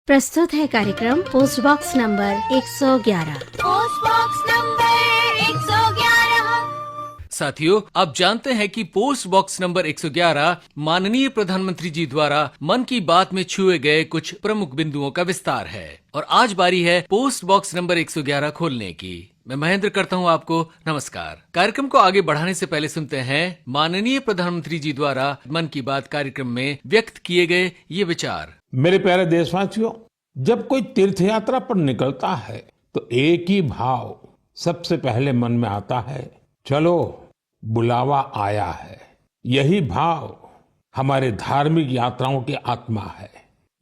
प्रस्तुत है कार्यक्रम post box number 111। Post box number 111। साथियों, आप जानते हैं कि पोस्ट बॉक्स नंबर 111 माननीय प्रधानमंत्री जी द्वारा मन की बात में छुए गए कुछ प्रमुख बिंदुओं का विस्तार है और आज बारी है पोस्ट बॉक्स नंबर 111 खोलने की। मैं महेंद्र करता हूं आपको नमस्कार। कार्यक्रम को आगे बढ़ाने से पहले सुनते हैं माननीय प्रधानमंत्री जी द्वारा मन की बात कार्यक्रम में व्यक्त किए गए ये विचार। मेरे प्यारे देशवासियों, जब कोई तीर्थ यात्रा पर निकलता है तो एक ही भाव सबसे पहले मन में आता है, चलो बुलावा आया है। यही भाव हमारे धार्मिक यात्राओं की आत्मा है।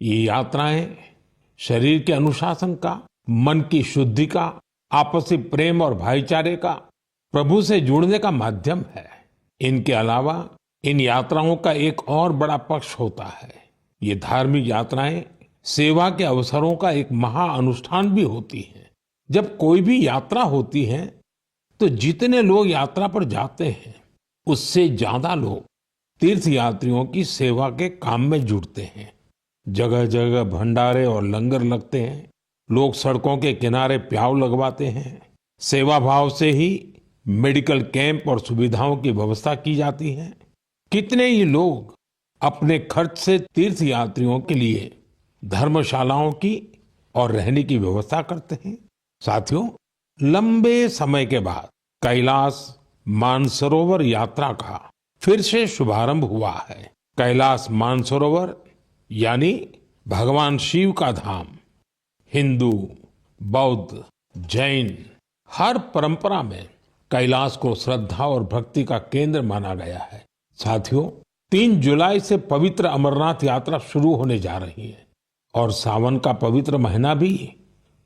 ये यात्राएं शरीर के अनुशासन का, मन की शुद्धि का, आपसी प्रेम और भाईचारे का, प्रभु से जुड़ने का माध्यम है। इनके अलावा इन यात्राओं का एक और बड़ा पक्ष होता है। ये धार्मिक यात्राएं सेवा के अवसरों का एक महा अनुष्ठान भी होती हैं। जब कोई भी यात्रा होती है तो जितने लोग यात्रा पर जाते हैं उससे ज्यादा लोग तीर्थ यात्रियों की सेवा के काम में जुड़ते हैं। जगह जगह भंडारे और लंगर लगते हैं। लोग सड़कों के किनारे प्याऊ लगवाते हैं। सेवा भाव से ही मेडिकल कैंप और सुविधाओं की व्यवस्था की जाती है। कितने ही लोग अपने खर्च से तीर्थ यात्रियों के लिए धर्मशालाओं की और रहने की व्यवस्था करते हैं। साथियों, लंबे समय के बाद कैलाश मानसरोवर यात्रा का फिर से शुभारंभ हुआ है। कैलाश मानसरोवर यानी भगवान शिव का धाम हिंदू, बौद्ध, जैन हर परंपरा में कैलाश को श्रद्धा और भक्ति का केंद्र माना गया है। साथियों, 3 जुलाई से पवित्र अमरनाथ यात्रा शुरू होने जा रही है और सावन का पवित्र महीना भी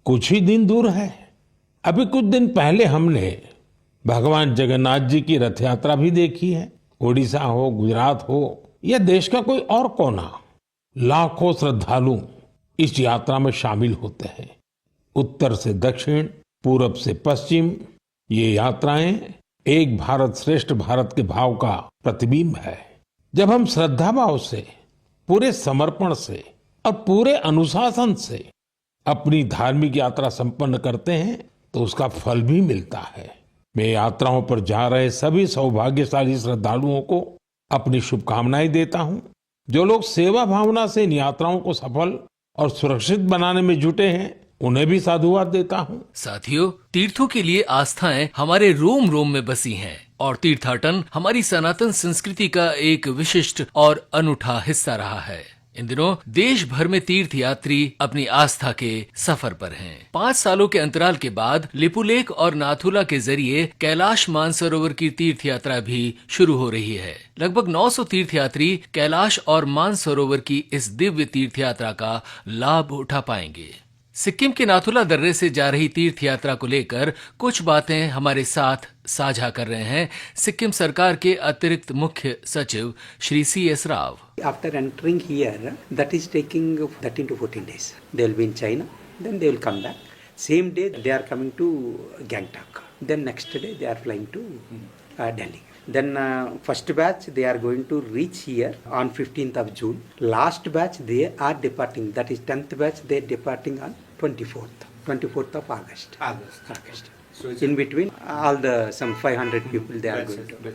कुछ ही दिन दूर है। अभी कुछ दिन पहले हमने भगवान जगन्नाथ जी की रथ यात्रा भी देखी है। ओडिशा हो, गुजरात हो या देश का कोई और कोना, लाखों श्रद्धालु इस यात्रा में शामिल होते हैं। उत्तर से दक्षिण, पूरब से पश्चिम, ये यात्राएं एक भारत श्रेष्ठ भारत के भाव का प्रतिबिंब है। जब हम श्रद्धा भाव से, पूरे समर्पण से और पूरे अनुशासन से अपनी धार्मिक यात्रा संपन्न करते हैं तो उसका फल भी मिलता है। मैं यात्राओं पर जा रहे सभी सौभाग्यशाली श्रद्धालुओं को अपनी शुभकामनाएं देता हूं। जो लोग सेवा भावना से इन यात्राओं को सफल और सुरक्षित बनाने में जुटे हैं, उन्हें भी साधुवाद देता हूं। साथियों, तीर्थों के लिए आस्थाएं हमारे रोम रोम में बसी हैं और तीर्थाटन हमारी सनातन संस्कृति का एक विशिष्ट और अनूठा हिस्सा रहा है। इन दिनों देश भर में तीर्थ यात्री अपनी आस्था के सफर पर हैं। 5 सालों के अंतराल के बाद लिपुलेख और नाथुला के जरिए कैलाश मानसरोवर की तीर्थ यात्रा भी शुरू हो रही है। लगभग 900 तीर्थ यात्री कैलाश और मानसरोवर की इस दिव्य तीर्थ यात्रा का लाभ उठा पाएंगे। सिक्किम के नाथुला दर्रे से जा रही तीर्थ यात्रा को लेकर कुछ बातें हमारे साथ साझा कर रहे हैं सिक्किम सरकार के अतिरिक्त मुख्य सचिव Shri CS Rao. After entering here, that is taking 13 to 14 days. They will be in China, then they will come back. Same day they are coming to Gangtok. Then next day they are flying to Delhi. Then first batch they are going to reach here on 15th of June. Last batch they are departing. That is 10th batch they are departing on 24th of August. So in between all the some 500 people they are going to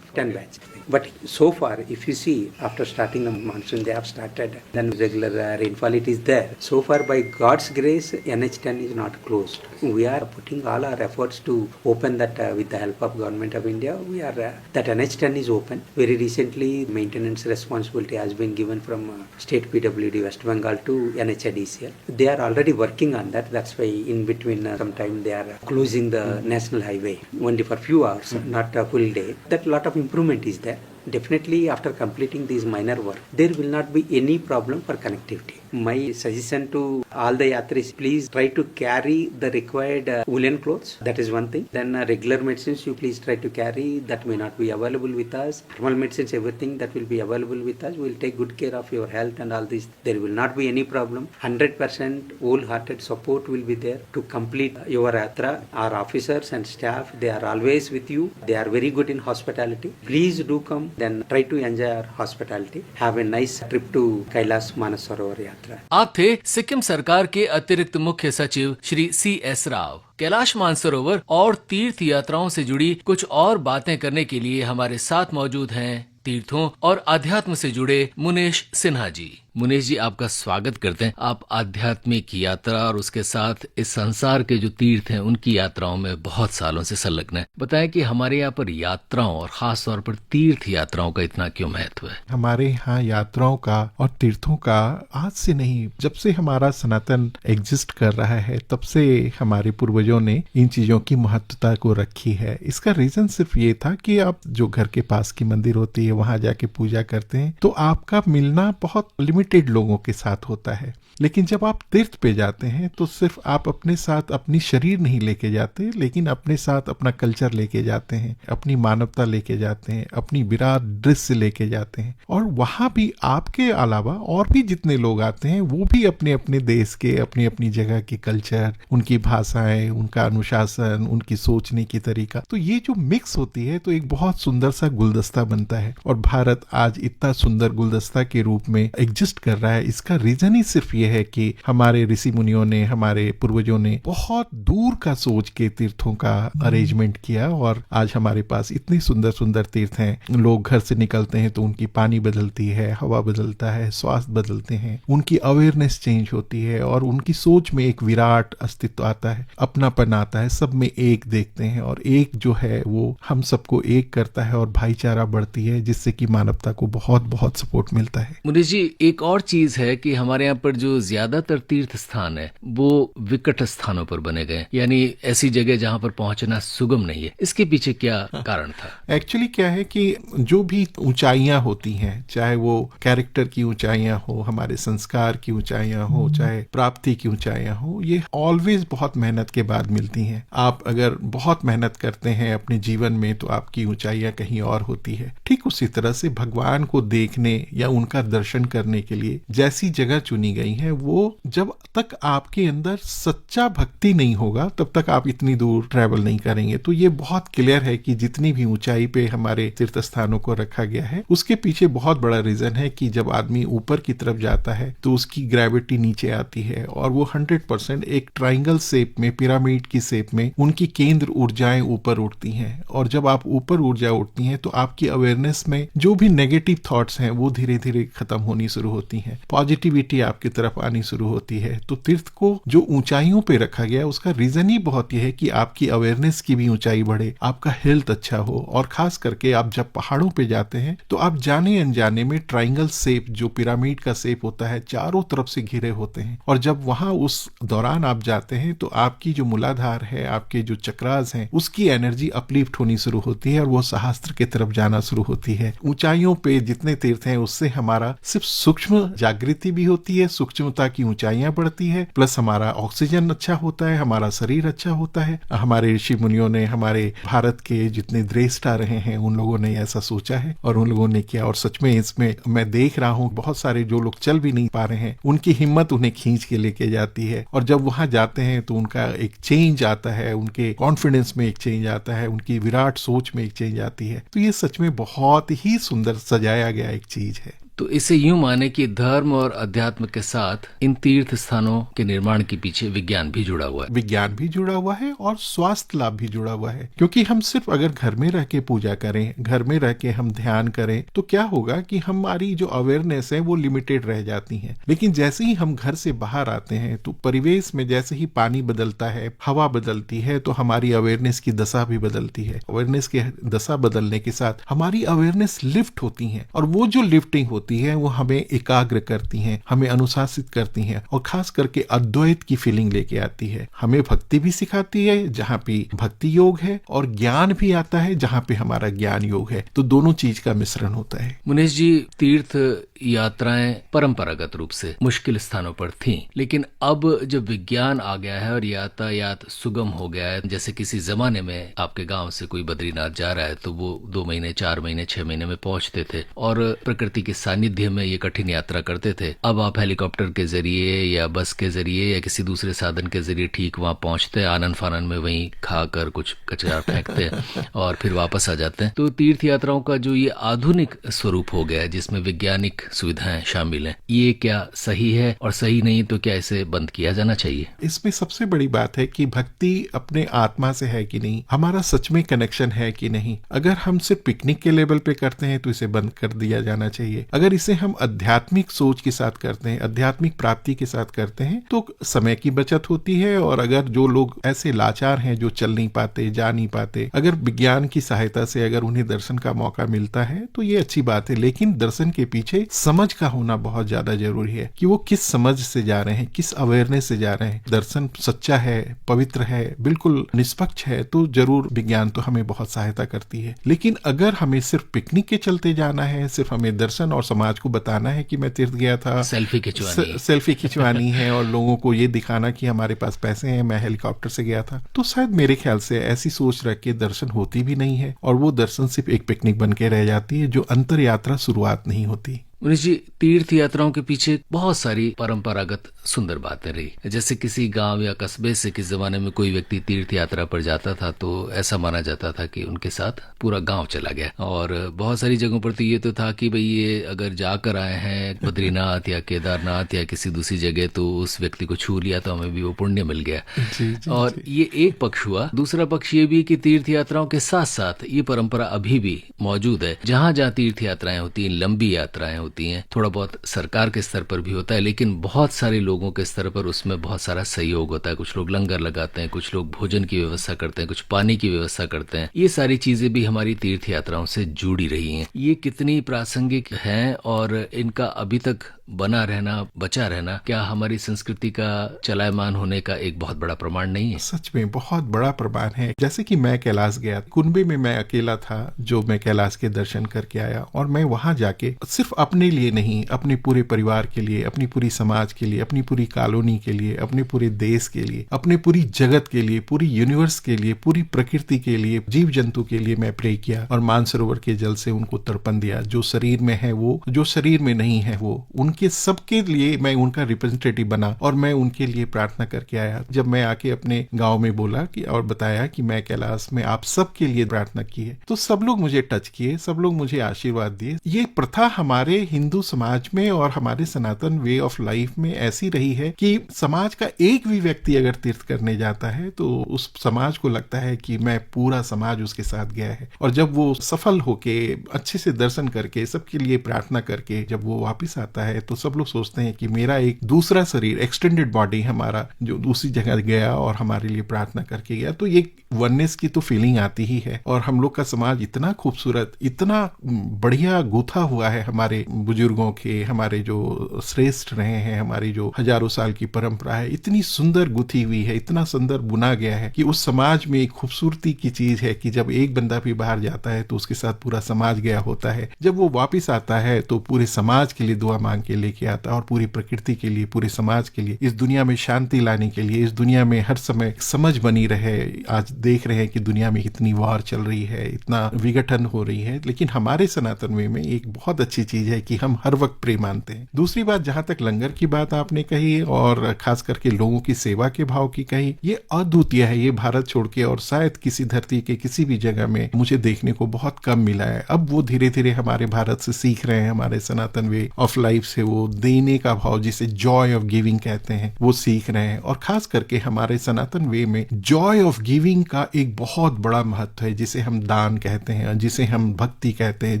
10 batch. But so far if you see after starting the monsoon they have started, then regular rainfall it is there. So far by God's grace NH10 is not closed. We are putting all our efforts to open that with the help of Government of India. We are that NH10 is open. Very recently maintenance responsibility has been given from State PWD West Bengal to NHIDCL. They are already working on that. That's why in between sometime they are closing the national highway only for few hours, not a full day. That lot of improvement is there. Definitely after completing these minor work there will not be any problem for connectivity. My suggestion to all the yatris, please try to carry the required woolen clothes. That is one thing. Then regular medicines you please try to carry. That may not be available with us. Thermal medicines, everything that will be available with us. We will take good care of your health and all this. There will not be any problem. 100% wholehearted support will be there to complete your yatra. Our officers and staff, they are always with you. They are very good in hospitality. Please do come. Then try to enjoy our hospitality. Have a nice trip to Kailash Manasarovar Yatra. Maharashtra. आप थे सिक्किम सरकार के अतिरिक्त मुख्य सचिव Shri CS Rao. Kailash Mansarovar और तीर्थ यात्राओं से जुड़ी कुछ और बातें करने के लिए हमारे साथ मौजूद हैं तीर्थों और आध्यात्म से जुड़े मुनेश सिन्हा जी। मुनेश जी, आपका स्वागत करते हैं। आप आध्यात्मिक यात्रा और उसके साथ इस संसार के जो तीर्थ हैं उनकी यात्राओं में बहुत सालों से संलग्न है। बताएं कि हमारे यहाँ पर यात्राओं और खास तौर पर तीर्थ यात्राओं का इतना क्यों महत्व है? हमारे यहाँ यात्राओं का और तीर्थों का आज से नहीं, जब से हमारा सनातन एग्जिस्ट कर रहा है तब से हमारे पूर्वजों ने इन चीजों की महत्वता को रखी है। इसका रीजन सिर्फ ये था कि आप जो घर के पास की मंदिर होती है वहां जाके पूजा करते हैं तो आपका मिलना बहुत लिमिटेड लोगों के साथ होता है। लेकिन जब आप तीर्थ पे जाते हैं तो सिर्फ आप अपने साथ अपनी शरीर नहीं लेके जाते, लेकिन अपने साथ अपना कल्चर लेके जाते हैं, अपनी मानवता लेके जाते हैं, अपनी विराट दृश्य लेके जाते हैं। और वहां भी आपके अलावा और भी जितने लोग आते हैं वो भी अपने अपने देश के, अपनी अपनी जगह के कल्चर, उनकी भाषाएं, उनका अनुशासन, उनकी सोचने की तरीका, तो ये जो मिक्स होती है तो एक बहुत सुंदर सा गुलदस्ता बनता है। और भारत आज इतना सुंदर गुलदस्ता के रूप में एग्जिस्ट कर रहा है, इसका रीजन ही सिर्फ ये है कि हमारे ऋषि मुनियों ने, हमारे पूर्वजों ने बहुत दूर का सोच के तीर्थों का अरेंजमेंट किया और आज हमारे पास इतने सुंदर सुंदर तीर्थ हैं। लोग घर से निकलते हैं तो उनकी पानी बदलती है, हवा बदलता है, स्वास्थ्य बदलते हैं, उनकी अवेयरनेस चेंज होती है और उनकी सोच में एक विराट अस्तित्व आता है, अपनापन आता है, सब में एक देखते हैं और एक जो है वो हम सबको एक करता है और भाईचारा बढ़ती है, जिससे कि मानवता को बहुत बहुत सपोर्ट मिलता है। मुनीष जी, एक और चीज है कि हमारे यहाँ पर जो ज्यादातर तीर्थ स्थान है वो विकट स्थानों पर बने गए, यानी ऐसी जगह जहाँ पर पहुंचना सुगम नहीं है। इसके पीछे क्या कारण था? एक्चुअली क्या है कि जो भी ऊंचाइयां होती हैं, चाहे वो कैरेक्टर की ऊंचाइयां हो, हमारे संस्कार की ऊंचाइयां हो, चाहे प्राप्ति की ऊंचाइयां हो, ये ऑलवेज बहुत मेहनत के बाद मिलती हैं। आप अगर बहुत मेहनत करते हैं अपने जीवन में तो आपकी ऊंचाइयां कहीं और होती है। ठीक उसी तरह से भगवान को देखने या उनका दर्शन करने के लिए जैसी जगह चुनी गई है, वो जब तक आपके अंदर सच्चा भक्ति नहीं होगा तब तक आप इतनी दूर ट्रैवल नहीं करेंगे। तो ये बहुत क्लियर है कि जितनी भी ऊंचाई पे हमारे तीर्थ स्थानों को रखा गया है उसके पीछे बहुत बड़ा रीजन है कि जब आदमी ऊपर की तरफ जाता है तो उसकी ग्रेविटी नीचे आती है और वो 100% एक ट्राइंगल शेप में, पिरामिड की शेप में उनकी केंद्र ऊर्जाएं ऊपर उठती हैं। और जब आप ऊपर ऊर्जा उठती हैं तो आपकी अवेयरनेस में जो भी नेगेटिव थॉट्स हैं वो धीरे धीरे खत्म होनी शुरू होती हैं, पॉजिटिविटी आपकी तरफ आनी शुरू होती है। तो तीर्थ को जो ऊंचाइयों पे रखा गया उसका रीजन ही बहुत यह है कि आपकी अवेयरनेस की भी ऊंचाई बढ़े, आपका हेल्थ अच्छा हो। और खास करके आप जब पहाड़ों पे जाते हैं तो आप जाने अनजाने में ट्राइंगल शेप, जो पिरामिड का शेप होता है, चारों तरफ से घिरे होते हैं। और जब वहां उस दौरान आप जाते हैं तो आपकी जो मूलाधार है, आपके जो चक्रास हैं, उसकी एनर्जी अपलिफ्ट होनी शुरू होती है और वो सहस्त्र की तरफ जाना शुरू होती है। ऊंचाइयों पे जितने तीर्थ हैं उससे हमारा सिर्फ सूक्ष्म जागृति भी होती है, सूक्ष्मता की ऊंचाइयां बढ़ती है, प्लस हमारा ऑक्सीजन अच्छा होता है, हमारा शरीर अच्छा होता है। हमारे ऋषि मुनियों ने, हमारे भारत के जितने द्रेष्टा रहे हैं उन लोगों ने ऐसा सोचा है और उन लोगों ने किया। और सच में इसमें मैं देख रहा हूँ बहुत सारे जो लोग चल भी नहीं पा रहे हैं उनकी हिम्मत उन्हें खींच के लेके जाती है। और जब वहां जाते हैं तो उनका एक चेंज आता है, उनके कॉन्फिडेंस में एक चेंज आता है, उनकी विराट सोच में एक चेंज आती है। तो ये सच में बहुत ही सुंदर सजाया गया एक चीज है। तो इसे यूं माने कि धर्म और अध्यात्म के साथ इन तीर्थ स्थानों के निर्माण के पीछे विज्ञान भी जुड़ा हुआ है। विज्ञान भी जुड़ा हुआ है और स्वास्थ्य लाभ भी जुड़ा हुआ है। क्योंकि हम सिर्फ अगर घर में रह के पूजा करें, घर में रह के हम ध्यान करें तो क्या होगा कि हमारी जो अवेयरनेस है वो लिमिटेड रह जाती है। लेकिन जैसे ही हम घर से बाहर आते हैं तो परिवेश में जैसे ही पानी बदलता है, हवा बदलती है, तो हमारी अवेयरनेस की दशा भी बदलती है। अवेयरनेस की दशा बदलने के साथ हमारी अवेयरनेस लिफ्ट होती है और वो जो लिफ्टिंग होती है वो हमें एकाग्र करती हैं, हमें अनुशासित करती हैं और खास करके अद्वैत की फीलिंग लेके आती है। हमें भक्ति भी सिखाती है जहाँ पे भक्ति योग है और ज्ञान भी आता है जहाँ पे हमारा ज्ञान योग है। तो दोनों चीज का मिश्रण होता है। मुनीष जी, तीर्थ यात्राएं परंपरागत रूप से मुश्किल स्थानों पर थीं, लेकिन अब जब विज्ञान आ गया है और यातायात सुगम हो गया है, जैसे किसी जमाने में आपके गांव से कोई बद्रीनाथ जा रहा है तो वो 2 महीने, 4 महीने, 6 महीने में पहुंचते थे और प्रकृति के सानिध्य में ये कठिन यात्रा करते थे। अब आप हेलीकॉप्टर के जरिए या बस के जरिए या किसी दूसरे साधन के जरिए ठीक वहां पहुंचते, आनन फानन में वहीं खाकर कुछ कचरा फेंकते और फिर वापस आ जाते हैं। तो तीर्थ यात्राओं का जो ये आधुनिक स्वरूप हो गया है जिसमें वैज्ञानिक सुविधाएं शामिल हैं, ये क्या सही है? और सही नहीं तो क्या इसे बंद किया जाना चाहिए? इसमें सबसे बड़ी बात है कि भक्ति अपने आत्मा से है कि नहीं, हमारा सच में कनेक्शन है कि नहीं। अगर हम सिर्फ पिकनिक के लेवल पे करते हैं तो इसे बंद कर दिया जाना चाहिए। अगर इसे हम आध्यात्मिक सोच के साथ करते हैं, आध्यात्मिक प्राप्ति के साथ करते हैं, तो समय की बचत होती है। और अगर जो लोग ऐसे लाचार हैं, जो चल नहीं पाते, जा नहीं पाते, अगर विज्ञान की सहायता से अगर उन्हें दर्शन का मौका मिलता है तो ये अच्छी बात है। लेकिन दर्शन के पीछे समझ का होना बहुत ज्यादा जरूरी है कि वो किस समझ से जा रहे हैं, किस अवेयरनेस से जा रहे हैं। दर्शन सच्चा है, पवित्र है, बिल्कुल निष्पक्ष है, तो जरूर विज्ञान तो हमें बहुत सहायता करती है। लेकिन अगर हमें सिर्फ पिकनिक के चलते जाना है, सिर्फ हमें दर्शन और समाज को बताना है कि मैं तीर्थ गया था, सेल्फी खिंचवानी है और लोगों को ये दिखाना कि हमारे पास पैसे हैं, मैं हेलीकॉप्टर से गया था, तो शायद मेरे ख्याल से ऐसी सोच रख के दर्शन होती भी नहीं है और वो दर्शन सिर्फ एक पिकनिक बन के रह जाती है, जो अंतर यात्रा शुरुआत नहीं होती। मनीष जी, तीर्थ यात्राओं के पीछे बहुत सारी परंपरागत सुंदर बातें रही। जैसे किसी गांव या कस्बे से किस जमाने में कोई व्यक्ति तीर्थ यात्रा पर जाता था तो ऐसा माना जाता था कि उनके साथ पूरा गांव चला गया। और बहुत सारी जगहों पर तो ये तो था कि भाई ये अगर जाकर आए हैं बद्रीनाथ या केदारनाथ या किसी दूसरी जगह तो उस व्यक्ति को छू लिया तो हमें भी वो पुण्य मिल गया। और ये एक पक्ष हुआ। दूसरा पक्ष ये भी कि तीर्थ यात्राओं के साथ साथ ये परंपरा अभी भी मौजूद है। जहां जहां तीर्थ यात्राएं होती हैं, लंबी यात्राएं होती हैं, थोड़ा बहुत सरकार के स्तर पर भी होता है, लेकिन बहुत सारे लोगों के स्तर पर उसमें बहुत सारा सहयोग होता है। कुछ लोग लंगर लगाते हैं, कुछ लोग भोजन की व्यवस्था करते हैं, कुछ पानी की व्यवस्था करते हैं। ये सारी चीजें भी हमारी तीर्थ यात्राओं से जुड़ी रही हैं। ये कितनी प्रासंगिक हैं और इनका अभी तक बना रहना, बचा रहना, क्या हमारी संस्कृति का चलायमान होने का एक बहुत बड़ा प्रमाण नहीं है? सच में बहुत बड़ा प्रमाण है। जैसे कि मैं कैलाश गया, कुंभे में मैं अकेला था जो मैं कैलाश के दर्शन करके आया, और मैं वहां जाके सिर्फ अपने लिए नहीं, अपने पूरे परिवार के लिए, अपनी पूरी समाज के लिए, अपनी पूरी कॉलोनी के लिए, अपने पूरे देश के लिए, अपने पूरी जगत के लिए, पूरी यूनिवर्स के लिए, पूरी प्रकृति के लिए, जीव जंतु के लिए मैं प्रे किया और मानसरोवर के जल से उनको तर्पण दिया। जो शरीर में है वो, जो शरीर में नहीं है वो, उनके सबके लिए मैं उनका रिप्रेजेंटेटिव बना और मैं उनके लिए प्रार्थना करके आया। जब मैं आके अपने गांव में बोला कि और बताया कि मैं कैलाश में आप सबके लिए प्रार्थना की है, तो सब लोग मुझे टच किए, सब लोग मुझे आशीर्वाद दिए। ये प्रथा हमारे हिंदू समाज में और हमारे सनातन वे ऑफ लाइफ में ऐसी रही है कि समाज का एक भी व्यक्ति अगर तीर्थ करने जाता है तो उस समाज को लगता है कि मैं पूरा समाज उसके साथ गया है। और जब वो सफल होके अच्छे से दर्शन करके सबके लिए प्रार्थना करके जब वो वापिस आता है तो सब लोग सोचते हैं कि मेरा एक दूसरा शरीर, एक्सटेंडेड बॉडी हमारा, जो दूसरी जगह गया और हमारे लिए प्रार्थना करके गया। तो ये वननेस की तो फीलिंग आती ही है। और हम लोग का समाज इतना खूबसूरत, इतना बढ़िया गूथा हुआ है हमारे बुजुर्गों के, हमारे जो श्रेष्ठ रहे हैं, हमारी जो हजारों साल की परंपरा है, इतनी सुंदर गुथी हुई है, इतना सुंदर बुना गया है कि उस समाज में एक खूबसूरती की चीज है कि जब एक बंदा भी बाहर जाता है तो उसके साथ पूरा समाज गया होता है। जब वो वापिस आता है तो पूरे समाज के लिए दुआ मांग के लेके आता है और पूरी प्रकृति के लिए, पूरे समाज के लिए, इस दुनिया में शांति लाने के लिए, इस दुनिया में हर समय समझ बनी रहे। आज देख रहे हैं कि दुनिया में कितनी वार चल रही है, इतना विघटन हो रही है, लेकिन हमारे सनातन में एक बहुत अच्छी चीज है कि हम हर वक्त प्रेम मानते हैं। दूसरी बात, जहां तक लंगर की बात आपने कही और खास करके लोगों की सेवा के भाव की कही, ये अद्वितीय है। ये भारत छोड़ के और शायद किसी धरती के किसी भी जगह में मुझे देखने को बहुत कम मिला है। अब वो धीरे धीरे हमारे भारत से सीख रहे हैं, हमारे सनातन वे ऑफ लाइफ से वो देने का भाव, जिसे जॉय ऑफ गिविंग कहते हैं, वो सीख रहे हैं। और खास करके हमारे सनातन वे में जॉय ऑफ गिविंग का एक बहुत बड़ा महत्व है, जिसे हम दान कहते हैं, जिसे हम भक्ति कहते हैं,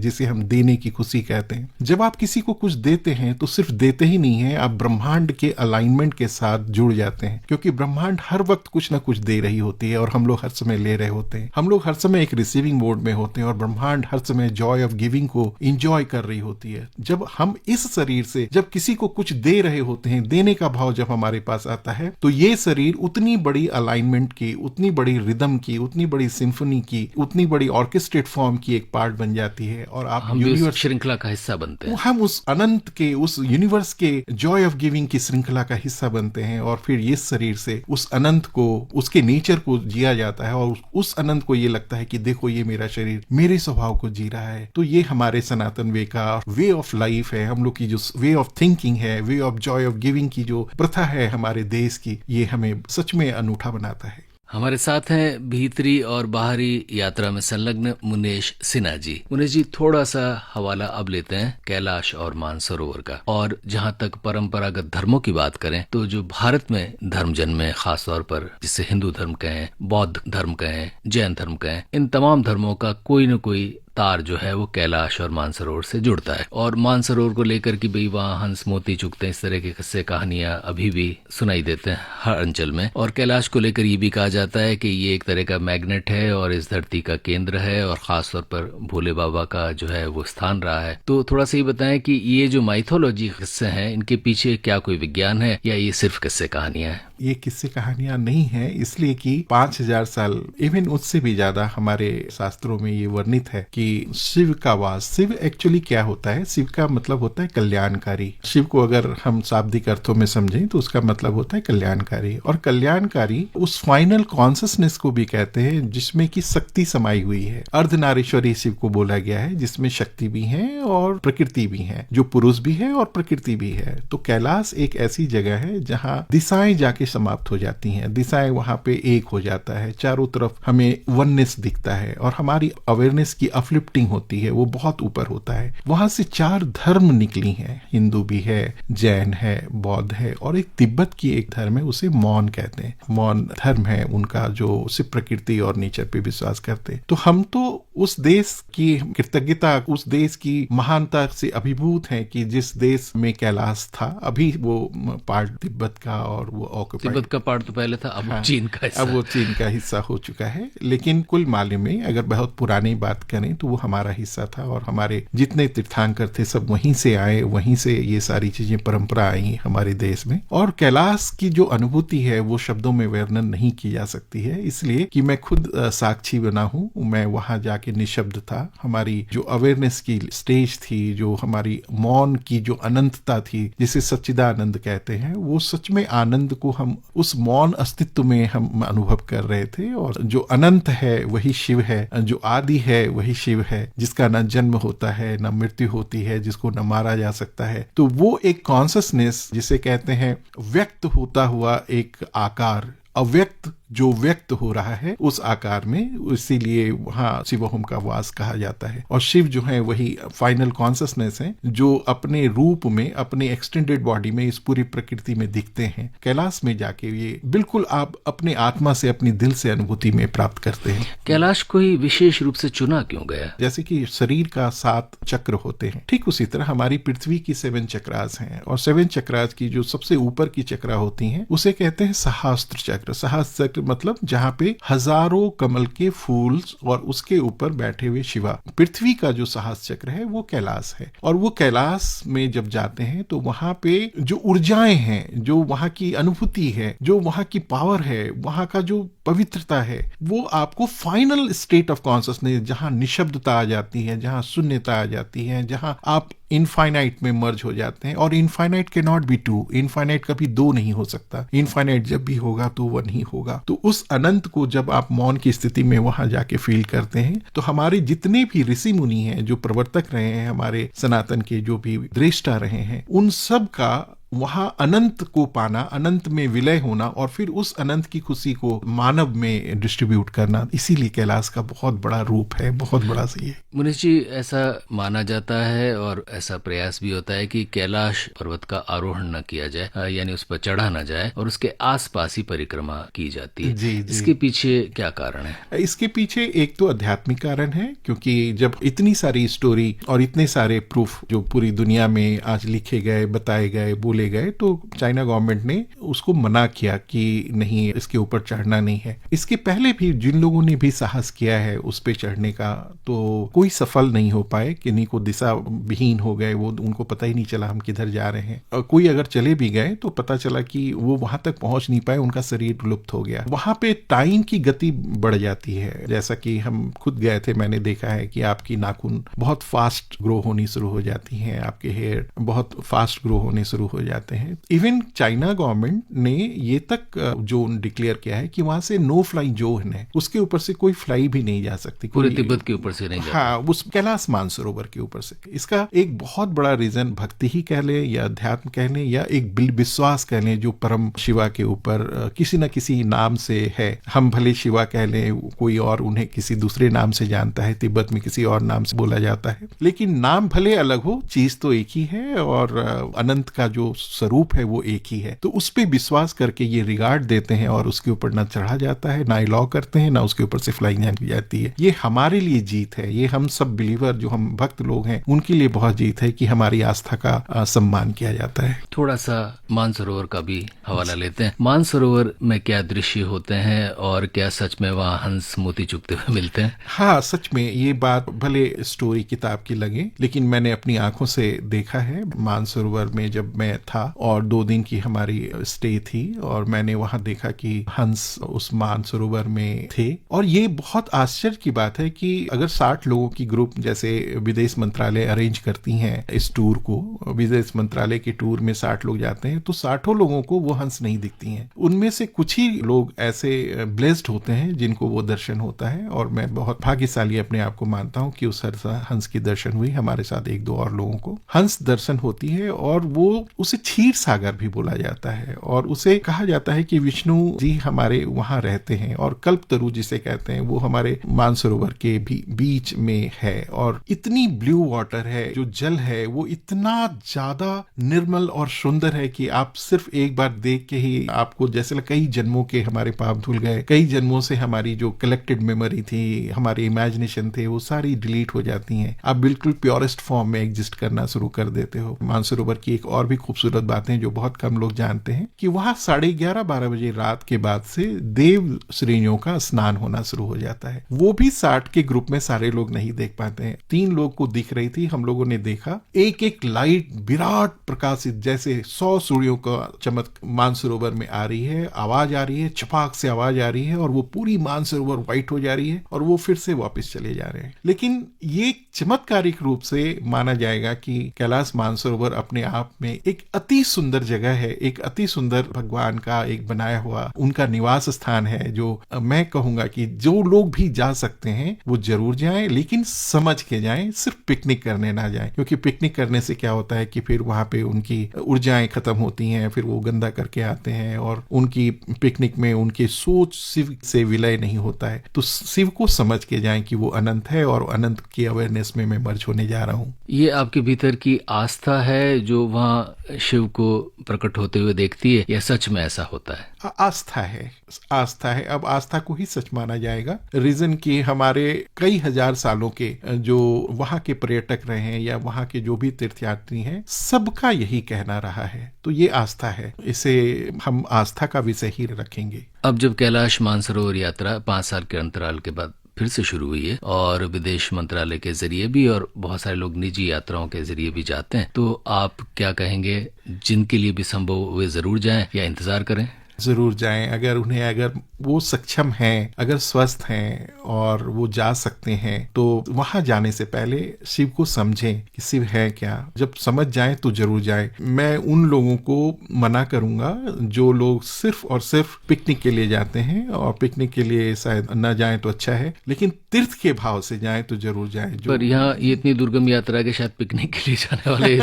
जिसे हम देने की खुशी कहते हैं। जब आप किसी को कुछ देते हैं तो सिर्फ देते ही नहीं है, आप ब्रह्मांड के अलाइनमेंट के साथ जुड़ जाते हैं, क्योंकि ब्रह्मांड हर वक्त कुछ ना कुछ दे रही होती है और हम लोग हर समय ले रहे होते हैं। हम लोग हर समय एक रिसीविंग मोड में होते हैं और ब्रह्मांड हर समय जॉय ऑफ गिविंग को एंजॉय कर रही होती है। जब हम इस शरीर से जब किसी को कुछ दे रहे होते हैं, देने का भाव जब हमारे पास आता है, तो ये शरीर उतनी बड़ी अलाइनमेंट की, उतनी बड़ी रिदम की, उतनी बड़ी सिम्फनी की, उतनी बड़ी ऑर्केस्ट्रेट फॉर्म की एक पार्ट बन जाती है और आप यूनिवर्स श्रृंखला का हिस्सा बनते हैं। हम उस अनंत के, उस यूनिवर्स के जॉय ऑफ गिविंग की श्रृंखला का हिस्सा बनते हैं और फिर इस शरीर से उस अनंत को, उसके नेचर को जिया जाता है और उस अनंत को ये लगता है कि देखो ये मेरा शरीर मेरे स्वभाव को जी रहा है। तो ये हमारे सनातन वे का वे ऑफ लाइफ है, हम लोग की जो वे ऑफ थिंकिंग है, way of Joy of giving की जो प्रथा है हमारे देश की, ये हमें सच में अनूठा बनाता है। हमारे साथ हैं भीतरी और बाहरी यात्रा में संलग्न मुनेश सिन्हा जी। मुनेश जी, थोड़ा सा हवाला अब लेते हैं कैलाश और मानसरोवर का। और जहाँ तक परंपरागत धर्मों की बात करें तो जो भारत में धर्म जन्मे, खासतौर पर जिसे हिंदू धर्म कहें, बौद्ध धर्म कहें, जैन धर्म कहें, इन तमाम धर्मों का कोई न कोई तार जो है वो कैलाश और मानसरोवर से जुड़ता है। और मानसरोवर को लेकर कि भाई वहाँ हंस मोती चुगते हैं, इस तरह के किस्से कहानियां अभी भी सुनाई देते हैं हर अंचल में। और कैलाश को लेकर ये भी कहा जाता है कि ये एक तरह का मैग्नेट है और इस धरती का केंद्र है और खासतौर पर भोले बाबा का जो है वो स्थान रहा है। तो थोड़ा सा ये बताएं कि ये जो माइथोलॉजी किस्से हैं, इनके पीछे क्या कोई विज्ञान है या ये सिर्फ किस्से कहानियां हैं? ये किस्से कहानियां नहीं है, इसलिए कि 5000 साल इवन उससे भी ज्यादा हमारे शास्त्रों में ये वर्णित है कि शिव का वास। शिव एक्चुअली क्या होता है? शिव का मतलब होता है कल्याणकारी। शिव को अगर हम शाब्दिक अर्थों में समझें तो उसका मतलब होता है कल्याणकारी। और कल्याणकारी उस फाइनल कॉन्शसनेस को भी कहते हैं जिसमें कि शक्ति समाई हुई है। अर्धनारीश्वरी शिव को बोला गया है, जिसमें शक्ति भी है और प्रकृति भी है, जो पुरुष भी है और प्रकृति भी है। तो कैलाश एक ऐसी जगह है जहाँ दिशाएं जाके समाप्त हो जाती हैं, दिशाएं वहां पे एक हो जाता है, चारों तरफ हमें वननेस दिखता है और हमारी अवेयरनेस की अपलिफ्टिंग होती है, वो बहुत ऊपर होता है। वहां से 4 धर्म निकली हैं, हिंदू भी है, जैन है, बौद्ध है और एक तिब्बत की एक धर्म है, उसे मौन कहते हैं। मौन धर्म है उनका, जो सिर्फ प्रकृति और नेचर पे विश्वास करते हैं। तो हम तो उस देश की कृतज्ञता, उस देश की महानता से अभिभूत हैं कि जिस देश में कैलाश था, अभी वो पार्ट तिब्बत का और वो तिब्बत का पार्ट तो पहले था, अब हाँ, चीन का हिस्सा, अब वो चीन का हिस्सा हो चुका है। लेकिन कुल माले में अगर बहुत पुरानी बात करें तो वो हमारा हिस्सा था और हमारे जितने तीर्थंकर थे सब वहीं से आए, वहीं से ये सारी चीजें परंपरा आई हमारे देश में। और कैलाश की जो अनुभूति है वो शब्दों में वर्णन नहीं की जा सकती है, इसलिए कि मैं खुद साक्षी बना हूँ। मैं वहां जाके निशब्द था। हमारी जो अवेयरनेस की स्टेज थी, जो हमारी मौन की जो अनंतता थी, जिसे सच्चिदानंद कहते हैं, वो सच में आनंद को हम उस मौन अस्तित्व में हम अनुभव कर रहे थे। और जो अनंत है वही शिव है, जो आदि है वही शिव है, जिसका न जन्म होता है न मृत्यु होती है, जिसको न मारा जा सकता है। तो वो एक कॉन्शसनेस जिसे कहते हैं व्यक्त होता हुआ एक आकार, अव्यक्त जो व्यक्त हो रहा है उस आकार में, इसीलिए वहां शिवोहम का वास कहा जाता है। और शिव जो है वही फाइनल कॉन्शसनेस है जो अपने रूप में, अपने एक्सटेंडेड बॉडी में इस पूरी प्रकृति में दिखते हैं। कैलाश में जाके ये बिल्कुल आप अपने आत्मा से, अपनी दिल से अनुभूति में प्राप्त करते हैं। कैलाश को ही विशेष रूप से चुना क्यों गया? जैसे कि शरीर का 7 चक्र होते हैं, ठीक उसी तरह हमारी पृथ्वी की 7 चक्रास हैं। और 7 चक्रास की जो सबसे ऊपर की चक्रा होती हैं उसे कहते हैं सहस्त्र चक्र। सहस्त्र चक्र मतलब जहां पे हजारों कमल के फूल और उसके ऊपर बैठे हुए शिवा। पृथ्वी का जो सहस्त्र चक्र है वो कैलाश है। और वो कैलाश में जब जाते हैं तो वहां पे जो ऊर्जाएं हैं, जो वहां की अनुभूति है, जो वहां की पावर है, वहां का जो पवित्रता है, वो आपको फाइनल स्टेट ऑफ कॉन्शसनेस, जहां निशब्दता आ जाती है, जहां शून्यता आ जाती है, जहां आप इनफाइनाइट में मर्ज हो जाते हैं। और infinite can not be 2, infinite कभी 2 नहीं हो सकता। इनफाइनाइट जब भी होगा तो 1 ही होगा। तो उस अनंत को जब आप मौन की स्थिति में वहां जाके फील करते हैं तो हमारे जितने भी ऋषि मुनि हैं, जो प्रवर्तक रहे हैं, हमारे सनातन के जो भी दृष्टा रहे हैं, उन सब का वहां अनंत को पाना, अनंत में विलय होना और फिर उस अनंत की खुशी को मानव में डिस्ट्रीब्यूट करना, इसीलिए कैलाश का बहुत बड़ा रूप है, बहुत बड़ा सही है। मुनीश जी, ऐसा माना जाता है और ऐसा प्रयास भी होता है कि कैलाश पर्वत का आरोहण न किया जाए, यानी उस पर चढ़ा न जाए और उसके आसपास ही परिक्रमा की जाती है। जी। इसके पीछे क्या कारण है? इसके पीछे एक तो आध्यात्मिक कारण है, क्योंकि जब इतनी सारी स्टोरी और इतने सारे प्रूफ जो पूरी दुनिया में आज लिखे गए, बताए गए, बोले गए, तो चाइना गवर्नमेंट ने उसको मना किया कि नहीं, इसके ऊपर चढ़ना नहीं है। इसके पहले भी जिन लोगों ने भी साहस किया है उस पे चढ़ने का, तो कोई सफल नहीं हो पाए, किन्हीं को दिशा विहीन हो गए, वो उनको पता ही नहीं चला हम किधर जा रहे हैं। और कोई अगर चले भी गए तो पता चला कि वो वहां तक पहुंच नहीं पाए, उनका शरीर लुप्त हो गया। वहां पे टाइम की गति बढ़ जाती है। जैसा कि हम खुद गए थे, मैंने देखा है कि आपकी नाखून बहुत फास्ट ग्रो होनी शुरू हो जाती है, आपके हेयर बहुत फास्ट ग्रो होने शुरू हो जाते हैं। इवन चाइना गवर्नमेंट ने ये तक जोन डिक्लेयर किया है कि वहां से नो फ्लाई जोन है, उसके ऊपर से कोई फ्लाई भी नहीं जा सकती, पूरे तिब्बत के ऊपर से नहीं जाता। हाँ, उस कैलाश मानसरोवर के ऊपर से। इसका एक बहुत बड़ा रीजन भक्ति ही कह लें या अध्यात्म कह लें या एक विश्वास कह लें जो परम शिवा के ऊपर किसी न किसी नाम से है। हम भले शिवा कह लें, कोई और उन्हें किसी दूसरे नाम से जानता है, तिब्बत में किसी और नाम से बोला जाता है, लेकिन नाम भले अलग हो, चीज तो एक ही है और अनंत का जो स्वरूप है वो एक ही है। तो उस पर विश्वास करके ये रिगार्ड देते हैं और उसके ऊपर ना चढ़ा जाता है, ना अलाउ करते हैं, ना उसके ऊपर से फ्लाइंग की जाती है। ये हमारे लिए जीत है, ये हम सब बिलीवर जो हम भक्त लोग हैं उनके लिए बहुत जीत है कि हमारी आस्था का सम्मान किया जाता है। थोड़ा सा मानसरोवर का भी हवाला लेते हैं। मानसरोवर में क्या दृश्य होते हैं और क्या सच में वहाँ हंस मोती चुगते हुए मिलते हैं? हाँ, सच में ये बात भले स्टोरी किताब की लगे, लेकिन मैंने अपनी आंखों से देखा है। मानसरोवर में जब मैं था और 2 दिन की हमारी स्टे थी और मैंने वहां देखा कि हंस उस मानसरोवर में थे। और ये बहुत आश्चर्य की बात है कि अगर 60 लोगों की ग्रुप जैसे विदेश मंत्रालय अरेंज करती हैं इस टूर को, विदेश मंत्रालय के टूर में 60 लोग जाते हैं, तो 60 लोगों को वो हंस नहीं दिखती हैं। उनमें से कुछ ही लोग ऐसे ब्लेस्ड होते हैं जिनको वो दर्शन होता है और मैं बहुत भाग्यशाली अपने आप को मानता हूं कि उस हंस की दर्शन हुई। हमारे साथ 1-2 और लोगों को हंस दर्शन होती है और वो उसे क्षीर सागर भी बोला जाता है और उसे कहा जाता है कि विष्णु जी हमारे वहां रहते हैं और कल्पतरु जिसे कहते हैं वो हमारे मानसरोवर के भी बीच में है। और इतनी ब्लू वाटर है, जो जल है वो इतना ज्यादा निर्मल और सुंदर है कि आप सिर्फ एक बार देख के ही आपको जैसे कई जन्मों के हमारे पाप धुल गए, कई जन्मों से हमारी जो कलेक्टेड मेमोरी थी, हमारी इमेजिनेशन थे, वो सारी डिलीट हो जाती हैं। आप बिल्कुल प्योरेस्ट फॉर्म में एग्जिस्ट करना शुरू कर देते हो। मानसरोवर की एक और भी खूबसूरत बातें जो बहुत कम लोग जानते हैं कि वहां 11:30-12 बजे रात के बाद से देव श्रेणियों का स्नान होना शुरू हो जाता है। वो भी 60 के ग्रुप में सारे लोग नहीं देख पाते हैं। 3 लोग को दिख रही थी, हम लोगों ने देखा। एक लाइट विराट प्रकाशित जैसे 100 सूर्यों का चमक मानसरोवर में आ रही है, आवाज आ रही है, चपाक से आवाज आ रही है और वो पूरी मानसरोवर व्हाइट हो जा रही है और वो फिर से वापस चले जा रहे हैं। लेकिन ये चमत्कारिक रूप से माना जाएगा कि कैलाश मानसरोवर अपने आप में एक अति सुंदर जगह है, एक अति सुंदर भगवान का एक बनाया हुआ उनका निवास स्थान है, जो मैं कहूंगा कि जो लोग भी जा सकते हैं वो जरूर जाएं, लेकिन समझ के जाएं, सिर्फ पिकनिक करने ना जाएं। क्योंकि पिकनिक करने से क्या होता है कि फिर वहां पे उनकी ऊर्जाएं खत्म होती हैं, फिर वो गंदा करके आते हैं और उनकी पिकनिक में उनकी सोच शिव से विलय नहीं होता है। तो शिव को समझ के जाएं कि वो अनंत है और अनंत की अवेयरनेस में मैं मर्ज होने जा रहा हूँ। ये आपके भीतर की आस्था है जो वहाँ शिव को प्रकट होते हुए देखती है, या सच में ऐसा होता है? आस्था है, आस्था है। अब आस्था को ही सच माना जाएगा। रीजन कि हमारे कई हजार सालों के जो वहां के पर्यटक रहे हैं या वहां के जो भी तीर्थयात्री हैं, सबका यही कहना रहा है। तो ये आस्था है, इसे हम आस्था का विषय ही रखेंगे। अब जब कैलाश मानसरोवर यात्रा 5 साल के अंतराल के बाद फिर से शुरू हुई है और विदेश मंत्रालय के जरिए भी और बहुत सारे लोग निजी यात्राओं के जरिए भी जाते हैं, तो आप क्या कहेंगे, जिनके लिए भी संभव वे जरूर जाएं या इंतजार करें? जरूर जाएं। अगर वो सक्षम हैं, अगर स्वस्थ हैं और वो जा सकते हैं, तो वहां जाने से पहले शिव को समझें कि शिव है क्या। जब समझ जाएं तो जरूर जाएं। मैं उन लोगों को मना करूंगा जो लोग सिर्फ और सिर्फ पिकनिक के लिए जाते हैं, और पिकनिक के लिए शायद न जाएं तो अच्छा है, लेकिन तीर्थ के भाव से जाएं तो जरूर जाएं। पर यहाँ ये इतनी दुर्गम यात्रा है कि शायद पिकनिक के लिए जाने वाले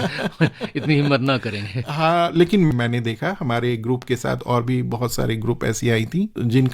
इतनी हिम्मत ना करेंगे। हाँ, लेकिन मैंने देखा हमारे ग्रुप के साथ और भी बहुत सारे ग्रुप ऐसी आई थी जिनका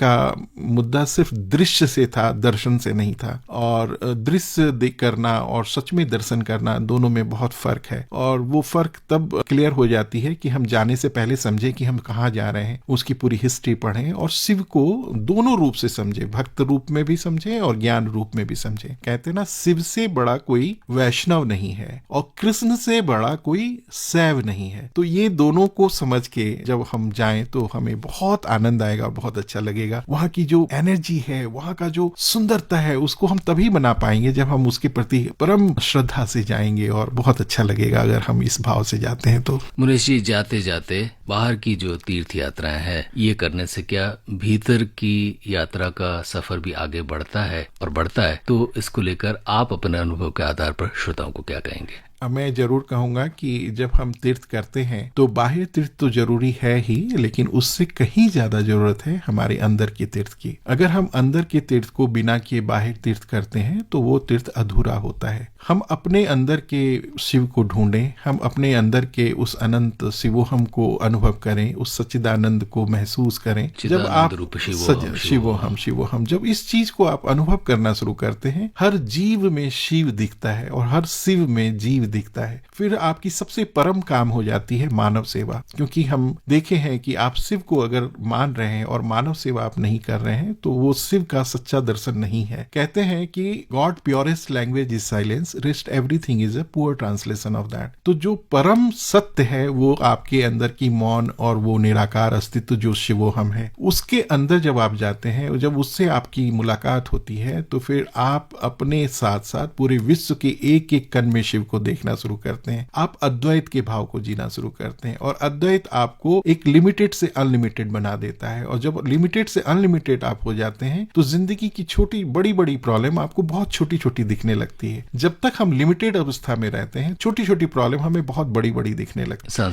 मुद्दा सिर्फ दृश्य से था, दर्शन से नहीं था। और दृश्य देख करना और सच में दर्शन करना, दोनों में बहुत फर्क है। और वो फर्क तब क्लियर हो जाती है कि हम जाने से पहले समझे कि हम कहाँ जा रहे हैं, उसकी पूरी हिस्ट्री पढ़ें और शिव को दोनों रूप से समझे, भक्त रूप में भी समझे और ज्ञान रूप में भी समझे। कहते ना, शिव से बड़ा कोई वैष्णव नहीं है और कृष्ण से बड़ा कोई शैव नहीं है। तो ये दोनों को समझ के जब हम जाएं तो हमें बहुत आनंद आएगा, बहुत अच्छा लगेगा। वहां की जो एनर्जी है, वहां का जो सुंदरता है, उसको हम तभी बना पाएंगे जब हम उसके प्रति परम श्रद्धा से जाएंगे, और बहुत अच्छा लगेगा अगर हम इस भाव से जाते हैं तो। मुनीश जी, जाते जाते बाहर की जो तीर्थ यात्राएं हैं, ये करने से क्या भीतर की यात्रा का सफर भी आगे बढ़ता है और बढ़ता है? तो इसको लेकर आप अपने अनुभव के आधार पर श्रोताओं को क्या कहेंगे? मैं जरूर कहूंगा कि जब हम तीर्थ करते हैं तो बाह्य तीर्थ तो जरूरी है ही, लेकिन उससे कहीं ज्यादा जरूरत है हमारे अंदर के तीर्थ की। अगर हम अंदर के तीर्थ को बिना किए बाह्य तीर्थ करते हैं तो वो तीर्थ अधूरा होता है। हम अपने अंदर के शिव को ढूंढें, हम अपने अंदर के उस अनंत शिवोहम को अनुभव करें, उस सच्चिदानंद को महसूस करें। जब आप शिवोहम जब इस चीज को आप अनुभव करना शुरू करते हैं, हर जीव में शिव दिखता है और हर शिव में जीव दिखता है। फिर आपकी सबसे परम काम हो जाती है मानव सेवा, क्योंकि हम देखे हैं कि आप शिव को अगर मान रहे हैं और मानव सेवा आप नहीं कर रहे हैं तो वो शिव का सच्चा दर्शन नहीं है। कहते हैं कि God purest language is silence, rest everything is a poor translation of that. तो जो परम सत्य है वो आपके अंदर की मौन और वो निराकार अस्तित्व जो शिवोहम है, उसके अंदर जब आप जाते हैं, जब उससे आपकी मुलाकात होती है तो फिर आप अपने साथ साथ पूरे विश्व के एक एक कण में शिव को देखना शुरू करते हैं। आप अद्वैत के भाव को जीना शुरू करते हैं और अद्वैत आपको एक लिमिटेड से अनलिमिटेड बना देता है। और जब लिमिटेड से अनलिमिटेड आप हो जाते हैं तो जिंदगी की छोटी बड़ी बड़ी प्रॉब्लम आपको बहुत छोटी छोटी दिखने लगती है। जब तक हम लिमिटेड अवस्था में रहते हैं छोटी छोटी प्रॉब्लम हमें बहुत बड़ी बड़ी दिखने लगती है,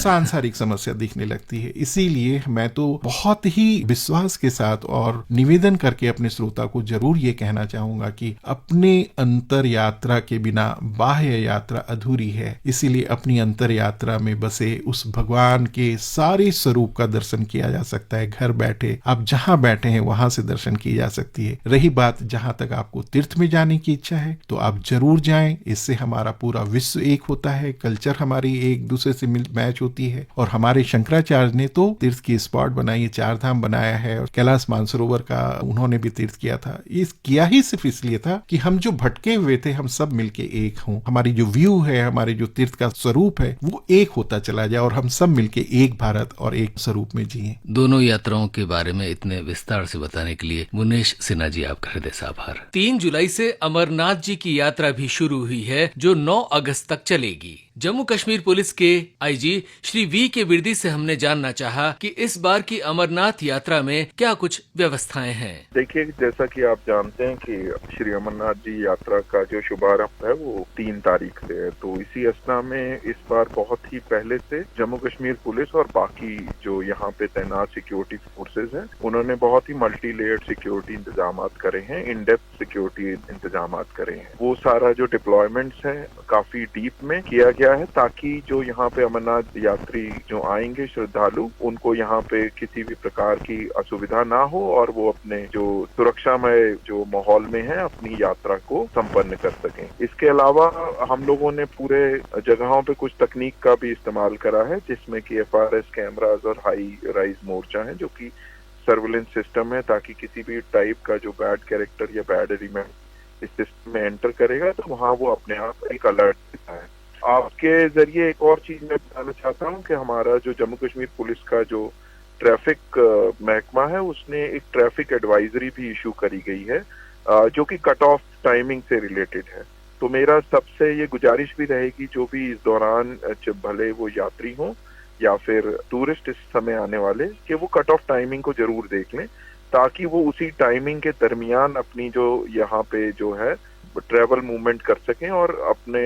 सांसारिक समस्या दिखने लगती है। इसीलिए मैं तो बहुत ही विश्वास के साथ और निवेदन करके अपने श्रोता को जरूर ये कहना चाहूंगा कि अपने अंतर यात्रा के बिना बाह्य यात्रा अधूरी है। इसीलिए अपनी अंतर यात्रा में बसे उस भगवान के सारे स्वरूप का दर्शन किया जा सकता है। घर बैठे आप जहां बैठे हैं वहां से दर्शन की जा सकती है। रही बात जहां तक आपको तीर्थ में जाने की इच्छा है तो आप जरूर जाएं। इससे हमारा पूरा विश्व एक होता है, कल्चर हमारी एक दूसरे से मैच होती है। और हमारे शंकराचार्य ने तो तीर्थ की स्पॉट बनाई, 4 धाम बनाया है और कैलाश मानसरोवर का उन्होंने भी तीर्थ किया था। ये किया ही सिर्फ इसलिए था कि हम जो भटके हुए थे हम सब मिलके एक हों, हमारी जो व्यू है, हमारे जो तीर्थ का स्वरूप है वो एक होता चला जाए और हम सब मिलके एक भारत और एक स्वरूप में जिए। दोनों यात्राओं के बारे में इतने विस्तार से बताने के लिए मुनेश सिन्हा जी आपका हृदय से आभार। 3 जुलाई से अमरनाथ जी की यात्रा भी शुरू हुई है जो 9 अगस्त तक चलेगी। जम्मू कश्मीर पुलिस के आईजी श्री वी के विर्दी से हमने जानना चाहा कि इस बार की अमरनाथ यात्रा में क्या कुछ व्यवस्थाएं हैं। देखिए, जैसा कि आप जानते हैं कि श्री अमरनाथ जी यात्रा का जो शुभारंभ है वो 3 तारीख से है। तो इसी असना में इस बार बहुत ही पहले से जम्मू कश्मीर पुलिस और बाकी जो यहाँ पे तैनात सिक्योरिटी फोर्सेज हैं उन्होंने बहुत ही मल्टी लेयर्ड सिक्योरिटी इंतजाम करे हैं, इन डेप्थ सिक्योरिटी इंतजाम करे हैं। वो सारा जो डिप्लॉयमेंट्स है काफी डीप में किया गया है ताकि जो यहाँ पे अमरनाथ यात्री जो आएंगे श्रद्धालु उनको यहाँ पे किसी भी प्रकार की असुविधा ना हो और वो अपने जो सुरक्षामय जो माहौल में है अपनी यात्रा को संपन्न कर सकें। इसके अलावा हम लोगों ने पूरे जगहों पे कुछ तकनीक का भी इस्तेमाल करा है जिसमें कि FRS कैमरास और हाई राइज मोर्चा है जो कि सर्विलेंस सिस्टम है ताकि किसी भी टाइप का जो बैड कैरेक्टर या बैड एलिमेंट इस सिस्टम में एंटर करेगा तो वहाँ वो अपने आप एक अलर्ट देता है। आपके जरिए एक और चीज मैं बताना चाहता हूँ कि हमारा जो जम्मू कश्मीर पुलिस का जो ट्रैफिक महकमा है उसने एक ट्रैफिक एडवाइजरी भी इशू करी गई है जो कि कट ऑफ टाइमिंग से रिलेटेड है। तो मेरा सबसे ये गुजारिश भी रहेगी जो भी इस दौरान जब भले वो यात्री हों या फिर टूरिस्ट इस समय आने वाले कि वो कट ऑफ टाइमिंग को जरूर देख लें ताकि वो उसी टाइमिंग के दरमियान अपनी जो यहाँ पे जो है ट्रैवल मूवमेंट कर सकें और अपने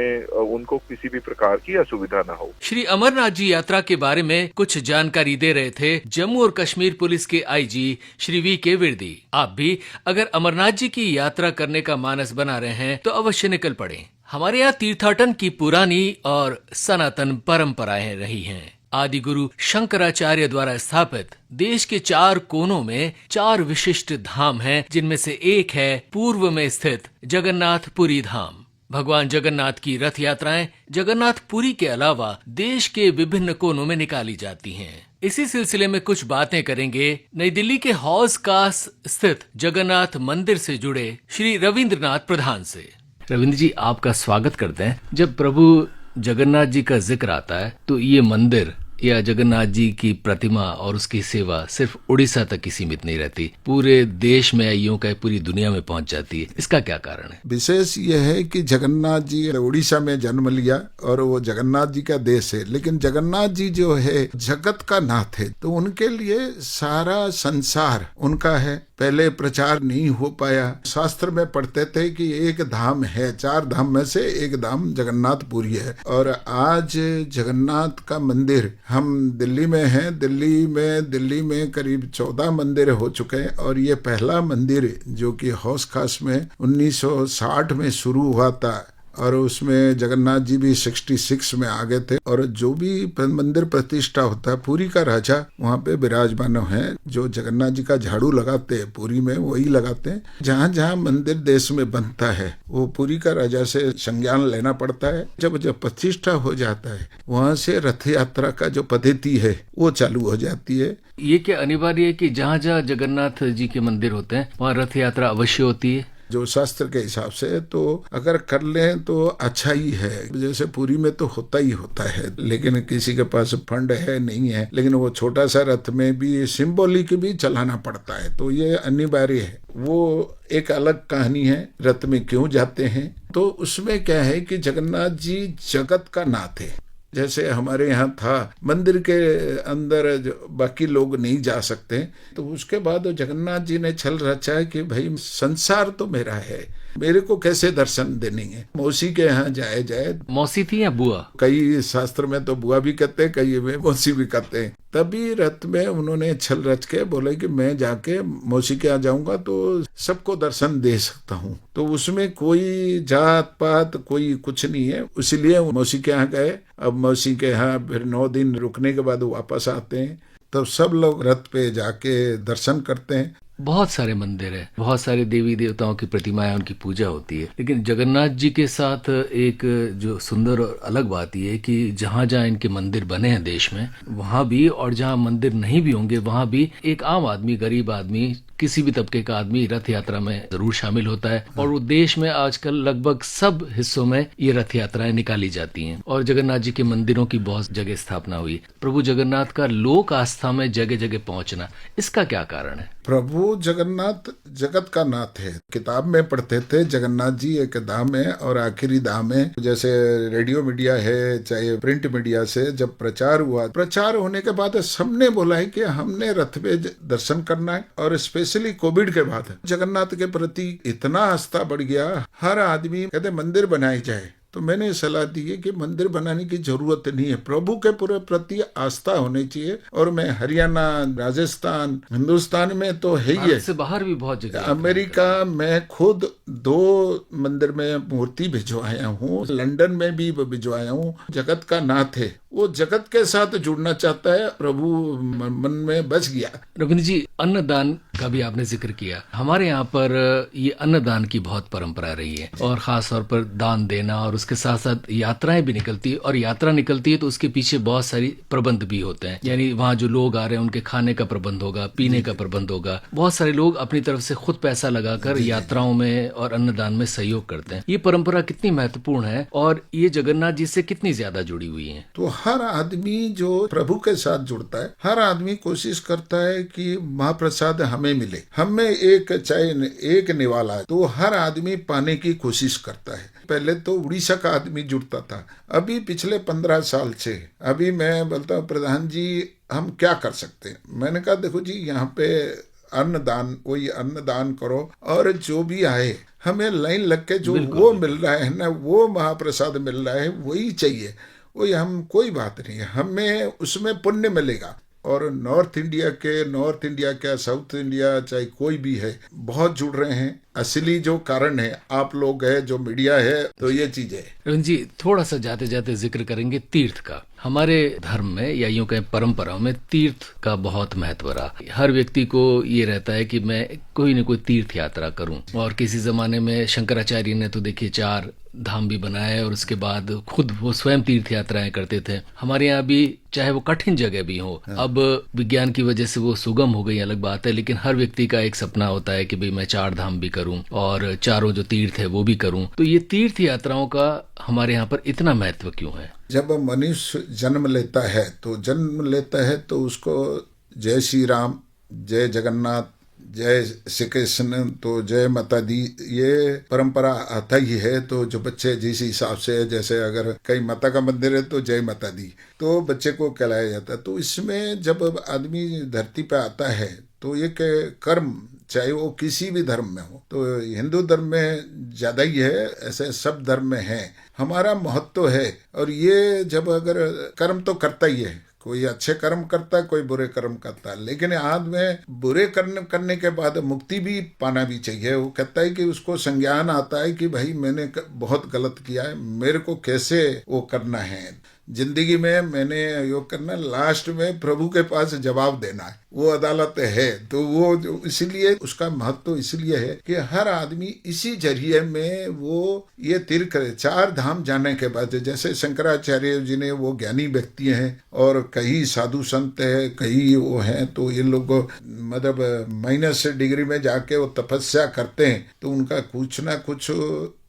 उनको किसी भी प्रकार की असुविधा ना हो। श्री अमरनाथ जी यात्रा के बारे में कुछ जानकारी दे रहे थे जम्मू और कश्मीर पुलिस के आईजी श्री वी के विर्दी। आप भी अगर अमरनाथ जी की यात्रा करने का मानस बना रहे हैं तो अवश्य निकल पड़े। हमारे यहाँ तीर्थाटन की पुरानी और सनातन परंपराएं रही हैं। आदि गुरु शंकराचार्य द्वारा स्थापित देश के 4 कोनों में 4 विशिष्ट धाम हैं जिनमें से एक है पूर्व में स्थित जगन्नाथपुरी धाम। भगवान जगन्नाथ की रथ यात्राएं जगन्नाथपुरी के अलावा देश के विभिन्न कोनों में निकाली जाती हैं। इसी सिलसिले में कुछ बातें करेंगे नई दिल्ली के हौज खास स्थित जगन्नाथ मंदिर से जुड़े श्री रविंद्रनाथ प्रधान से। रविंद्र जी, आपका स्वागत करते हैं। जब प्रभु जगन्नाथ जी का जिक्र आता है तो ये मंदिर या जगन्नाथ जी की प्रतिमा और उसकी सेवा सिर्फ उड़ीसा तक ही सीमित नहीं रहती, पूरे देश में यूं कहे पूरी दुनिया में पहुंच जाती है, इसका क्या कारण है? विशेष यह है कि जगन्नाथ जी उड़ीसा में जन्म लिया और वो जगन्नाथ जी का देश है, लेकिन जगन्नाथ जी जो है जगत का नाथ है, तो उनके लिए सारा संसार उनका है। पहले प्रचार नहीं हो पाया, शास्त्र में पढ़ते थे कि एक धाम है, 4 धाम में से एक धाम जगन्नाथपुरी है। और आज जगन्नाथ का मंदिर, हम दिल्ली में हैं, दिल्ली में करीब 14 मंदिर हो चुके हैं और ये पहला मंदिर जो कि हौस खास में 1960 में शुरू हुआ था और उसमें जगन्नाथ जी भी 66 में आ गए थे। और जो भी मंदिर प्रतिष्ठा होता है, पुरी का राजा वहाँ पे विराजमान है, जो जगन्नाथ जी का झाड़ू लगाते हैं पुरी में वही लगाते हैं। जहाँ जहाँ मंदिर देश में बनता है वो पुरी का राजा से संज्ञान लेना पड़ता है। जब प्रतिष्ठा हो जाता है वहाँ से रथ यात्रा का जो पद्धति है वो चालू हो जाती है। ये क्या अनिवार्य है कि जहाँ जहाँ जगन्नाथ जी के मंदिर होते हैं वहाँ रथ यात्रा अवश्य होती है? जो शास्त्र के हिसाब से तो अगर कर लें तो अच्छा ही है। जैसे पुरी में तो होता ही होता है, लेकिन किसी के पास फंड है नहीं है, लेकिन वो छोटा सा रथ में भी सिंबॉलिक भी चलाना पड़ता है, तो ये अनिवार्य है। वो एक अलग कहानी है, रथ में क्यों जाते हैं। तो उसमें क्या है कि जगन्नाथ जी जगत का नाथ है। जैसे हमारे यहाँ था मंदिर के अंदर जो बाकी लोग नहीं जा सकते, तो उसके बाद जगन्नाथ जी ने छल रचा है कि भाई संसार तो मेरा है, मेरे को कैसे दर्शन देने हैं। मौसी के यहाँ जाए। मौसी थी या बुआ? कई शास्त्र में तो बुआ भी कहते हैं, कई में मौसी भी कहते हैं। तभी रथ में उन्होंने छल रच के बोले कि मैं जाके मौसी के यहाँ जाऊंगा तो सबको दर्शन दे सकता हूँ। तो उसमें कोई जात पात कोई कुछ नहीं है, इसलिए मौसी के यहाँ गए। अब मौसी के यहाँ फिर 9 दिन रुकने के बाद वापस आते हैं, तब सब लोग रथ पे जाके दर्शन करते हैं। बहुत सारे मंदिर है, बहुत सारे देवी देवताओं की प्रतिमाएं, उनकी पूजा होती है, लेकिन जगन्नाथ जी के साथ एक जो सुंदर और अलग बात यह है कि जहाँ जहाँ इनके मंदिर बने हैं देश में, वहाँ भी और जहाँ मंदिर नहीं भी होंगे वहाँ भी एक आम आदमी, गरीब आदमी, किसी भी तबके का आदमी रथ यात्रा में जरूर शामिल होता है। और वो देश में आजकल लगभग सब हिस्सों में ये रथ यात्राएं निकाली जाती हैं और जगन्नाथ जी के मंदिरों की बहुत जगह स्थापना हुई। प्रभु जगन्नाथ का लोक आस्था में जगह जगह पहुंचना, इसका क्या कारण है? प्रभु जगन्नाथ जगत का नाथ है। किताब में पढ़ते थे जगन्नाथ जी एक धाम है और आखिरी धाम है। जैसे रेडियो मीडिया है चाहे प्रिंट मीडिया से जब प्रचार हुआ, प्रचार होने के बाद सबने बोला है कि हमने रथ पे दर्शन करना है। और स्पेशली कोविड के बाद जगन्नाथ के प्रति इतना आस्था बढ़ गया, हर आदमी कहते मंदिर बनाई जाए। तो मैंने सलाह दी है कि मंदिर बनाने की जरूरत नहीं है, प्रभु के पूरे प्रति आस्था होनी चाहिए। और मैं हरियाणा, राजस्थान, हिंदुस्तान में तो है ही है, से बाहर भी बहुत जगह, अमेरिका में खुद 2 मंदिर में मूर्ति भिजवाया हूँ, लंदन में भी भिजवाया हूँ। जगत का नाथ है, वो जगत के साथ जुड़ना चाहता है, प्रभु मन में बच गया। रविंद्र जी, अन्नदान का भी आपने जिक्र किया। हमारे यहाँ पर ये अन्नदान की बहुत परंपरा रही है और खास तौर पर दान देना, और उसके साथ साथ यात्राएं भी निकलती है। और यात्रा निकलती है तो उसके पीछे बहुत सारी प्रबंध भी होते हैं, यानी वहाँ जो लोग आ रहे हैं उनके खाने का प्रबंध होगा, पीने का प्रबंध होगा। बहुत सारे लोग अपनी तरफ से खुद पैसा लगाकर यात्राओं में और अन्नदान में सहयोग करते हैं। ये परंपरा कितनी महत्वपूर्ण है और ये जगन्नाथ जी से कितनी ज्यादा जुड़ी हुई है? तो हर आदमी जो प्रभु के साथ जुड़ता है, हर आदमी कोशिश करता है कि महाप्रसाद हमें मिले, हमें एक चाहे एक निवाला है, तो हर आदमी पाने की कोशिश करता है। पहले तो उड़ीसा का आदमी जुड़ता था, अभी पिछले 15 साल से अभी मैं बोलता हूँ प्रधान जी हम क्या कर सकते हैं। मैंने कहा देखो जी यहाँ पे अन्नदान, कोई अन्नदान करो और जो भी आए हमें लाइन लग के जो वो मिल रहा है ना, वो महाप्रसाद मिल रहा है वही चाहिए, वही हम, कोई बात नहीं है, हमें उसमें पुण्य मिलेगा। और नॉर्थ इंडिया क्या साउथ इंडिया चाहे कोई भी है, बहुत जुड़ रहे हैं। असली जो कारण है आप लोग है, जो मीडिया है, तो ये चीज है। रविंद्र जी, थोड़ा सा जाते जाते जिक्र करेंगे तीर्थ का। हमारे धर्म में या यूं कहें परंपराओं में तीर्थ का बहुत महत्व रहा। हर व्यक्ति को ये रहता है कि मैं कोई न कोई तीर्थ यात्रा करूं। और किसी जमाने में शंकराचार्य ने तो देखिए 4 धाम भी बनाए और उसके बाद खुद वो स्वयं तीर्थ यात्राएं करते थे। हमारे यहाँ भी चाहे वो कठिन जगह भी हो, अब विज्ञान की वजह से वो सुगम हो गई, अलग बात है, लेकिन हर व्यक्ति का एक सपना होता है कि भाई मैं 4 धाम भी करूं और चारों जो तीर्थ है वो भी करूं, तो ये तीर्थ यात्राओं का हमारे यहाँ पर इतना महत्व क्यों है? जब मनुष्य जन्म लेता है तो उसको जय श्री राम, जय जगन्नाथ, जय श्री कृष्ण, तो जय माता दी, ये परंपरा आता ही है। तो जो बच्चे जिस हिसाब से, जैसे अगर कहीं माता का मंदिर है तो जय माता दी, तो बच्चे को कहलाया जाता है। तो इसमें जब आदमी धरती पे आता है तो ये कर्म, चाहे वो किसी भी धर्म में हो, तो हिंदू धर्म में ज्यादा ही है, ऐसे सब धर्म में है, हमारा महत्व है। और ये जब अगर कर्म तो करता ही है, कोई अच्छे कर्म करता है, कोई बुरे कर्म करता है, लेकिन आज में बुरे कर्म करने के बाद मुक्ति भी पाना भी चाहिए। वो कहता है कि उसको संज्ञान आता है कि भाई मैंने बहुत गलत किया है, मेरे को कैसे वो करना है, जिंदगी में मैंने योग करना, लास्ट में प्रभु के पास जवाब देना है, वो अदालत है। तो वो इसलिए उसका महत्व इसलिए है कि हर आदमी इसी जरिए में वो ये तीर्थ करे। 4 धाम जाने के बाद, जैसे शंकराचार्य जी ने, वो ज्ञानी व्यक्ति हैं और कई साधु संत है, कई वो हैं, तो ये लोग मतलब माइनस डिग्री में जाके वो तपस्या करते हैं, तो उनका कुछ ना कुछ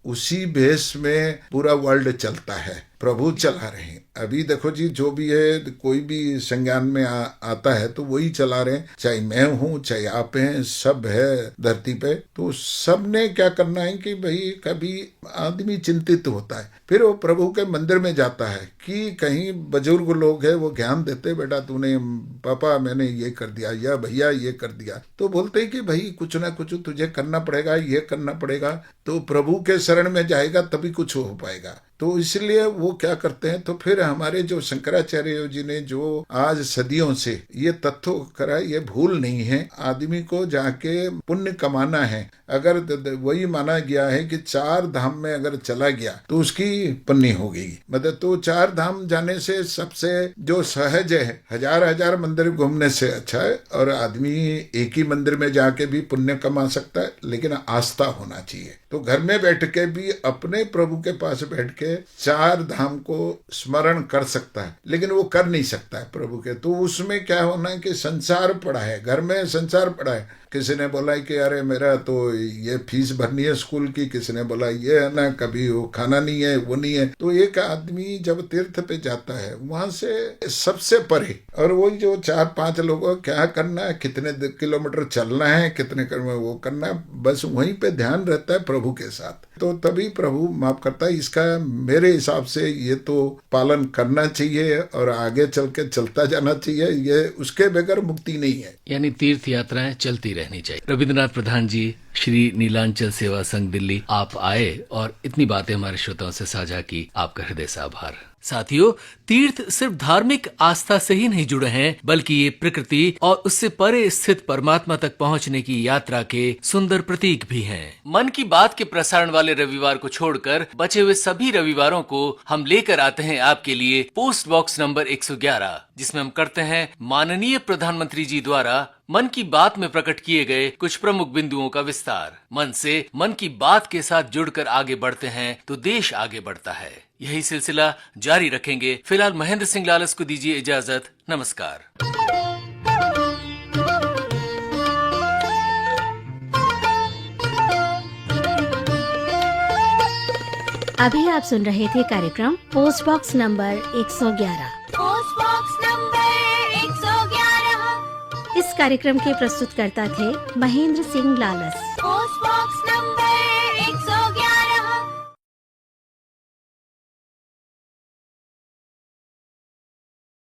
उसी बेस में पूरा वर्ल्ड चलता है, प्रभु चला रहे हैं। अभी देखो जी, जो भी है, कोई भी संज्ञान में आता है तो वही चला रहे हैं, चाहे मैं हूँ, चाहे आप हैं, सब है धरती पे। तो सब ने क्या करना है कि भाई कभी आदमी चिंतित होता है, फिर वो प्रभु के मंदिर में जाता है कि कहीं बुजुर्ग लोग है, वो ज्ञान देते, बेटा तूने, पापा मैंने ये कर दिया, या भैया ये कर दिया, तो बोलते हैं कि भाई कुछ ना कुछ तुझे करना पड़ेगा, ये करना पड़ेगा। तो प्रभु के शरण में जाएगा तभी कुछ हो पाएगा। तो इसलिए वो क्या करते हैं, तो फिर हमारे जो शंकराचार्य जी ने जो आज सदियों से ये तत्व करा, ये भूल नहीं है, आदमी को जाके पुण्य कमाना है। अगर वही माना गया है कि 4 धाम में अगर चला गया तो उसकी पुण्य हो गई, मतलब तो 4 धाम जाने से सबसे जो सहज है, 1000 मंदिर घूमने से अच्छा है। और आदमी एक ही मंदिर में जाके भी पुण्य कमा सकता है, लेकिन आस्था होना चाहिए। तो घर में बैठ के भी अपने प्रभु के पास बैठ के 4 धाम को स्मरण कर सकता है, लेकिन वो कर नहीं सकता है प्रभु के। तो उसमें क्या होना है कि संसार पड़ा है, घर में संसार पड़ा है। किसी ने बोला कि अरे मेरा तो ये फीस भरनी है स्कूल की, किसी ने बोला ये है ना, कभी वो खाना नहीं है, वो नहीं है। तो एक आदमी जब तीर्थ पे जाता है वहां से सबसे परे, और वही जो 4-5 लोगों को क्या करना है, कितने किलोमीटर चलना है, कितने वो करना है, बस वहीं पे ध्यान रहता है प्रभु के साथ, तो तभी प्रभु माफ करता है। इसका मेरे हिसाब से ये तो पालन करना चाहिए और आगे चल के चलता जाना चाहिए, ये उसके बगैर मुक्ति नहीं है। यानी तीर्थ यात्राएं चलती रहनी चाहिए। रविंद्रनाथ प्रधान जी, श्री नीलांचल सेवा संघ दिल्ली, आप आए और इतनी बातें हमारे श्रोताओं से साझा की, आपका हृदय से आभार। साथियों, तीर्थ सिर्फ धार्मिक आस्था से ही नहीं जुड़े हैं, बल्कि ये प्रकृति और उससे परे स्थित परमात्मा तक पहुंचने की यात्रा के सुंदर प्रतीक भी हैं। मन की बात के प्रसारण वाले रविवार को छोड़कर बचे हुए सभी रविवारों को हम लेकर आते हैं आपके लिए पोस्ट बॉक्स नंबर 111, जिसमें हम करते हैं माननीय प्रधानमंत्री जी द्वारा मन की बात में प्रकट किए गए कुछ प्रमुख बिंदुओं का विस्तार। मन से मन की बात के साथ जुड़कर आगे बढ़ते हैं तो देश आगे बढ़ता है। यही सिलसिला जारी रखेंगे। फिलहाल महेंद्र सिंह लालस को दीजिए इजाजत। नमस्कार। अभी आप सुन रहे थे कार्यक्रम post box number 111। Post box number 111। इस कार्यक्रम के प्रस्तुतकर्ता थे महेंद्र सिंह लालस।